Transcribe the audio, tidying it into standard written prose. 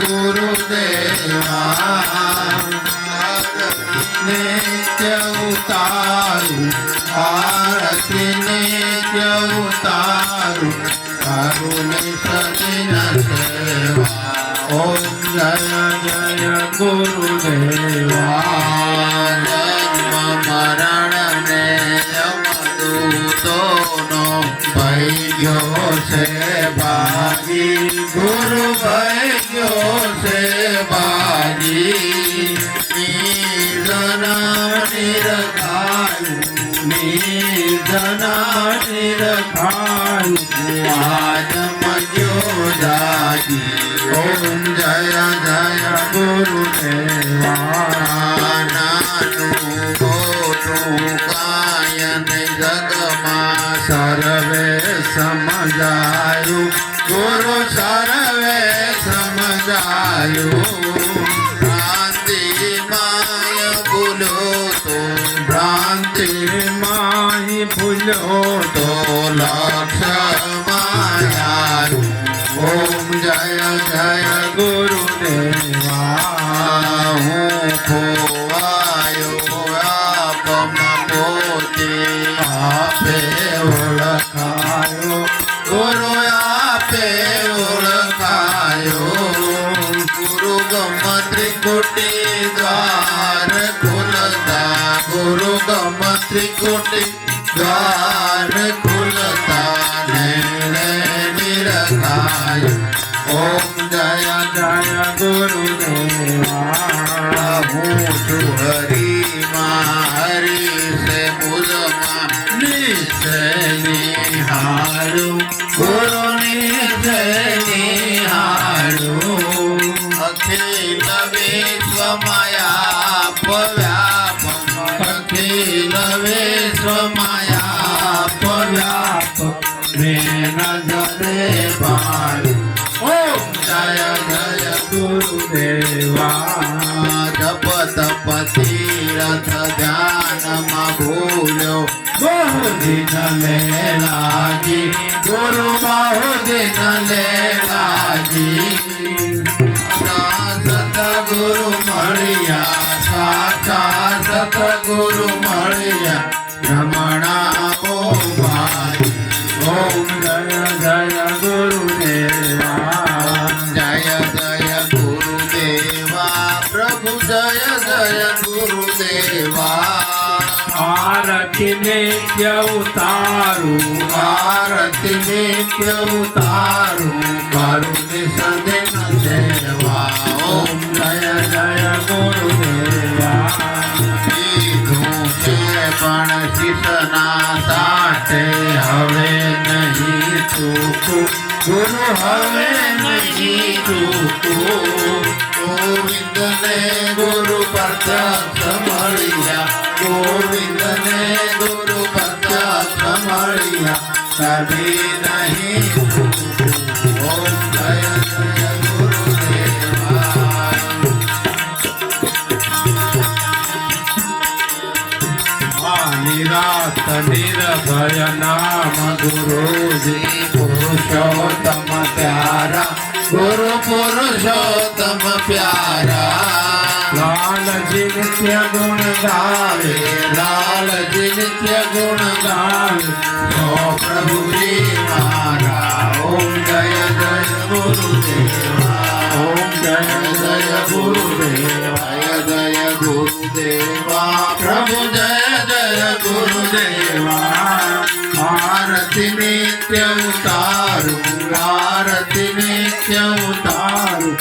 ગુરુદેવા નિત્ય ઉતારું આરતી નિત્ય ઉતારું કરુણે સદિન સેવા ઓમ જય જય ગુરુદેવા જન્મ મરણ ને યમદૂતોનો ભઈ ગયો છે ભાગી ગુરુ ભઈ ગયો છે ભાગી નિર્જના નિરખાયું આજ મજો જાગી ઓમ જય જય ગુરુદેવા નાનું મોટું કાયન જગમાં સર્વે સમજાયું ગુરુ સર્વે સમજાયું ભ્રાંતિ માય ભૂલો તો ભ્રાંતિ માય ભૂલો તો લક્ષ્ય માયાનું ઓમ જય જય ગુરુદેવા હું ખોવાયો આપમાં પોતે આપે ઓળખાયો ગુરુ આપે ઓળખાયો ગુરુ ગમ ત્રિકુટી દ્વાર ખુલતા ગુરુ ગમ ત્રિકુટી દ્વાર ખુલતા નિરખાય ઓમ જય જય ગુરુદેવા હું છું હરિમાં હરિ સે મુજમાં નિશ્ચય નિહારું ગુરુ નિશ્ચય નિહારું અખિલ વિશ્વ માયા પવ્યાપ અખિલ વિશ્વ માયા પવ્યાપ નજરે પાડું ઓમ જય જય ગુરુદેવા જપ તપ તીરથ ધ્યાનમાં ભૂલ્યો બહુ દિન લે લાગી ગુરુ બહુ દિન લે લાગી સતગુરુ મળ્યા સાચા સતગુરુ મળ્યા રમણા ઓ ભાઈ ઓમ જય જય ગુરુદેવા જય જય ગુરુદેવા પ્રભુ જય જય ગુરુદેવા આરતી નિત્ય ઉતારું આરતી નિત્ય ઉતારું કરુણે સદિન સેવા ઓમ જય જય ગુરુદેવા કીધું છે પણ શિષના સાથે હવે નહીં ચૂકું ગુરુ હવે નહીં ચૂકું ગોવિંદને ગુરુ પ્રત્યક્ષ મળ્યા ગોવિંદને ગુરુ પ્રત્યક્ષ મળ્યા કભી નહીં ચૂકું ઓમ જય જય ગુરુદેવા નિરાત નિર્ભય નામ ગુરુજી પુરુષોત્તમ પ્યારા ગુરુ પુરુષોત્તમ પ્યારા લાલજી નિત્ય ગુણ ગાવે લાલજી નિત્ય ગુણ ગાવે ઓ પ્રભુજી મારા ઓમ જય જય ગુરુદેવા ઓમ જય જય ગુરુદેવા જય ગુરુદેવા પ્રભુ જય જય ગુરુદેવા આરતી નિત્ય ઉતારું આરતી નિત્ય ઉતારું